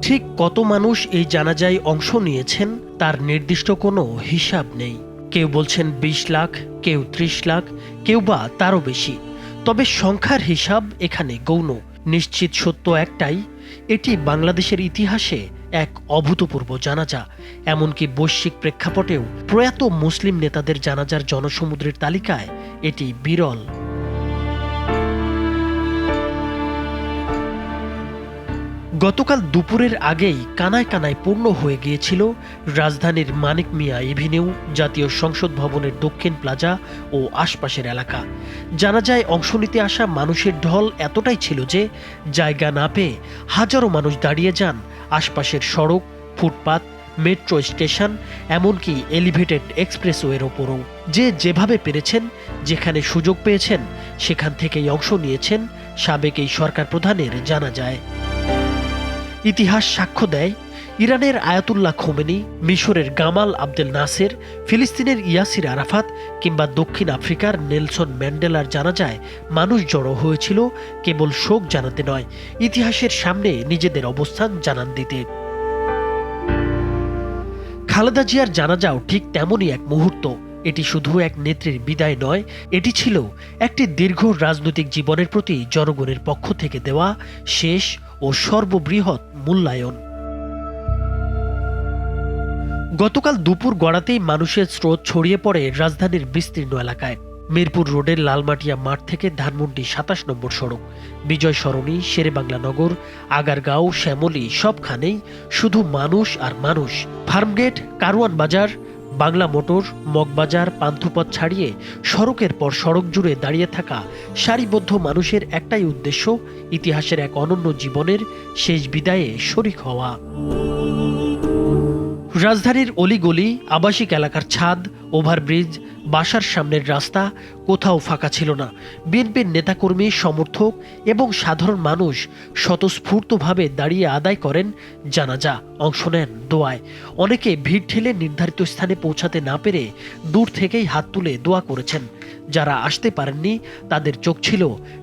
ঠিক কত মানুষ এই জানাজায় অংশ নিয়েছেন তার নির্দিষ্ট কোনো হিসাব নেই। কেউ বলছেন ২০ লাখ, কেউ ৩০ লাখ, কেউ বা তারও বেশি। তবে সংখ্যার হিসাব এখানে গৌণ। নিশ্চিত সত্য একটাই, এটি বাংলাদেশের ইতিহাসে এক অভূতপূর্ব জানাজা। এমনকি বৈশ্বিক প্রেক্ষাপটেও প্রয়াত মুসলিম নেতাদের জানাজার জনসমুদ্রের তালিকায় এটি বিরল। গতকাল দুপুরের আগেই কানায় কানায় পূর্ণ হয়ে গিয়েছিল রাজধানীর মানিক মিয়া এভিনিউ, জাতীয় সংসদ ভবনের দক্ষিণ প্লাজা ও আশপাশের এলাকা। জানাজায় অংশ নিতে আসা মানুষের ঢল এতটাই ছিল যে জায়গা না পেয়ে হাজারো মানুষ দাঁড়িয়ে যান আশপাশের সড়ক, ফুটপাত, মেট্রো স্টেশন, এমনকি এলিভেটেড এক্সপ্রেসওয়ের ওপরও। যে যেভাবে পেরেছেন, যেখানে সুযোগ পেয়েছেন, সেখান থেকেই অংশ নিয়েছেন সাবেক এই সরকার প্রধানের জানাজায়। ইতিহাস সাক্ষ্য দেয়, ইরানের আয়াতুল্লাহ খোমেনি, মিশরের গামাল আবদেল নাসের, ফিলিস্তিনের ইয়াসির আরাফাত কিংবা দক্ষিণ আফ্রিকার নেলসন ম্যান্ডেলার জানাজায় মানুষ জড়ো হয়েছিল কেবল শোক জানাতে নয়, ইতিহাসের সামনে নিজেদের অবস্থান জানান দিতে। খালেদা জিয়ার জানাজাও ঠিক তেমনই এক মুহূর্ত। এটি শুধু এক নেত্রীর বিদায় নয়, এটি ছিল একটি দীর্ঘ রাজনৈতিক জীবনের প্রতি জনগণের পক্ষ থেকে দেওয়া শেষ ও সর্ববৃহৎ মূল্যায়ন। গতকাল দুপুর গড়াতেই মানুষের স্রোত ছড়িয়ে পড়ে রাজধানীর বিস্তীর্ণ এলাকায়। মিরপুর রোডের লালমাটিয়া মাঠ থেকে ধানমন্ডি ২৭ নম্বর সড়ক, বিজয় সরণি, শেরেবাংলা নগর, আগারগাঁও, শ্যামলী, সবখানেই শুধু মানুষ আর মানুষ। ফার্মগেট, কারওয়ান বাজার, বাংলা মোটর, মগবাজার, পান্থপথ ছাড়িয়ে সড়কের পর সড়ক জুড়ে দাঁড়িয়ে থাকা সারিবদ্ধ মানুষের একটাই উদ্দেশ্য, ইতিহাসের এক অনন্য জীবনের শেষ বিদায়ে শরিক হওয়া। রাজধানীর অলিগলি, আবাসিক এলাকার ছাদ, ওভারব্রিজ, বাসার সামনের রাস্তা, কোথাও ফাঁকা ছিল না। বিএনপির নেতাকর্মী, সমর্থক এবং সাধারণ মানুষ স্বতঃস্ফূর্তভাবে দাঁড়িয়ে আদায় করেন জানাজা, অংশ নেন দোয়ায়। অনেকে ভিড় ঠেলে নির্ধারিত স্থানে পৌঁছাতে না পেরে দূর থেকেই হাত তুলে দোয়া করেছেন। যারা আসতে পারেননি তাদের চোখ ছিল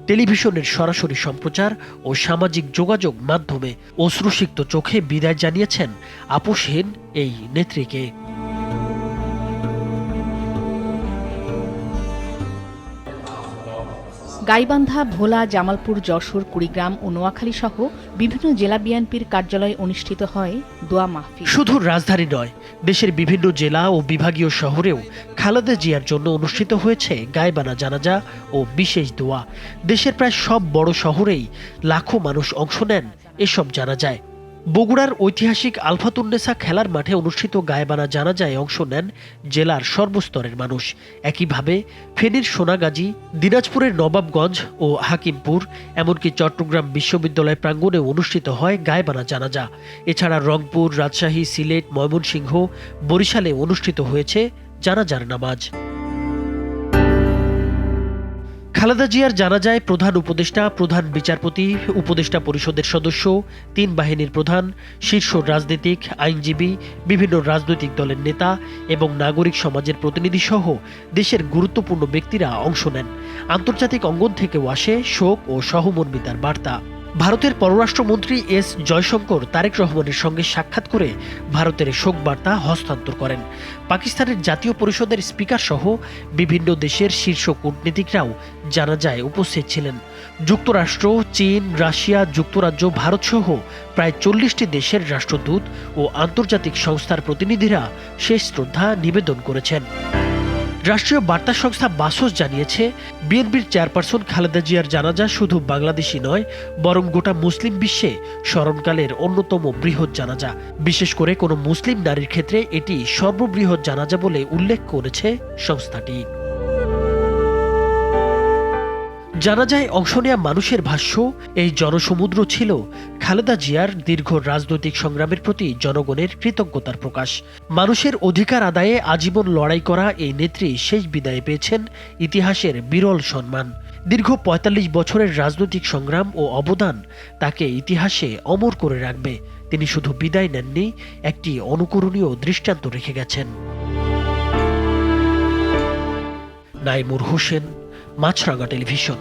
টেলিভিশনের সরাসরি সম্প্রচার ও সামাজিক যোগাযোগ মাধ্যমে। অশ্রুসিক্ত চোখে বিদায় জানিয়েছেন আপোষহীন এই নেত্রীকে। গাইবান্ধা, ভোলা, জামালপুর, যশোর, কুড়িগ্রাম ও নোয়াখালী সহ বিভিন্ন জেলা বিএনপির কার্যালয়ে অনুষ্ঠিত হয় দোয়া মাহফিল। শুধু রাজধানী নয়, দেশের বিভিন্ন জেলা ও বিভাগীয় শহরেও খালেদা জিয়ার জন্য অনুষ্ঠিত হয়েছে গায়েবানা জানাজা ও বিশেষ দোয়া। দেশের প্রায় সব বড় শহরেই লাখো মানুষ অংশ নেন এসব জানাজায়। বগুড়ার ঐতিহাসিক আলফাতুন্নেসা খেলার মাঠে অনুষ্ঠিত গায়েবানা জানাজায় অংশ নেন জেলার সর্বস্তরের মানুষ। একইভাবে ফেনীর সোনাগাজী, দিনাজপুরের নবাবগঞ্জ ও হাকিমপুর, এমনকি চট্টগ্রাম বিশ্ববিদ্যালয় প্রাঙ্গণে অনুষ্ঠিত হয় গায়েবানা জানাজা। এছাড়া রংপুর, রাজশাহী, সিলেট, ময়মনসিংহ, বরিশালে অনুষ্ঠিত হয়েছে জানাজার নামাজ। খালেদা জিয়ার জানাজায় প্রধান উপদেষ্টা, প্রধান বিচারপতি, উপদেষ্টা পরিষদের সদস্য, ৩ বাহিনীর প্রধান, শীর্ষ রাজনীতিক, আইনজীবী, বিভিন্ন রাজনৈতিক দলের নেতা এবং নাগরিক সমাজের প্রতিনিধি সহ দেশের গুরুত্বপূর্ণ ব্যক্তিরা অংশ নেন। আন্তর্জাতিক অঙ্গন থেকেও আসে শোক ও সহমর্মিতার বার্তা। ভারতের পররাষ্ট্রমন্ত্রী এস জয়শঙ্কর তারেক রহমানের সঙ্গে সাক্ষাৎ করে ভারতের শোক বার্তা হস্তান্তর করেন। পাকিস্তানের জাতীয় পরিষদের স্পিকার সহ বিভিন্ন দেশের শীর্ষ কূটনীতিকরাও জানাজায় উপস্থিত ছিলেন। যুক্তরাষ্ট্র, চীন, রাশিয়া, যুক্তরাজ্য, ভারত সহ প্রায় ৪০টি দেশের রাষ্ট্রদূত ও আন্তর্জাতিক সংস্থার প্রতিনিধিরা শেষ শ্রদ্ধা নিবেদন করেছেন। রাষ্ট্রীয় বার্তা সংস্থা বাসস জানিয়েছে, বিএনপির চেয়ারপারসন খালেদা জিয়ার জানাজা শুধু বাংলাদেশি নয়, বরং গোটা মুসলিম বিশ্বে স্মরণকালের অন্যতম বৃহৎ জানাজা। বিশেষ করে কোনো মুসলিম নারীর ক্ষেত্রে এটি সর্ববৃহৎ জানাজা বলে উল্লেখ করেছে সংস্থাটি। জানাজায় অংশ নেয়া মানুষের ভাষ্য, এই জনসমুদ্র ছিল খালেদা জিয়ার দীর্ঘ রাজনৈতিক সংগ্রামের প্রতি জনগণের কৃতজ্ঞতার প্রকাশ। মানুষের অধিকার আদায়ে আজীবন লড়াই করা এই নেত্রী শেষ বিদায় পেয়েছেন ইতিহাসের বিরল সম্মান। দীর্ঘ ৪৫ বছরের রাজনৈতিক সংগ্রাম ও অবদান তাকে ইতিহাসে অমর করে রাখবে। তিনি শুধু বিদায় নেননি, একটি অনুকরণীয় দৃষ্টান্ত রেখে গেছেন। নাইমুর হোসেন, মাছরাঙা টেলিভিশন।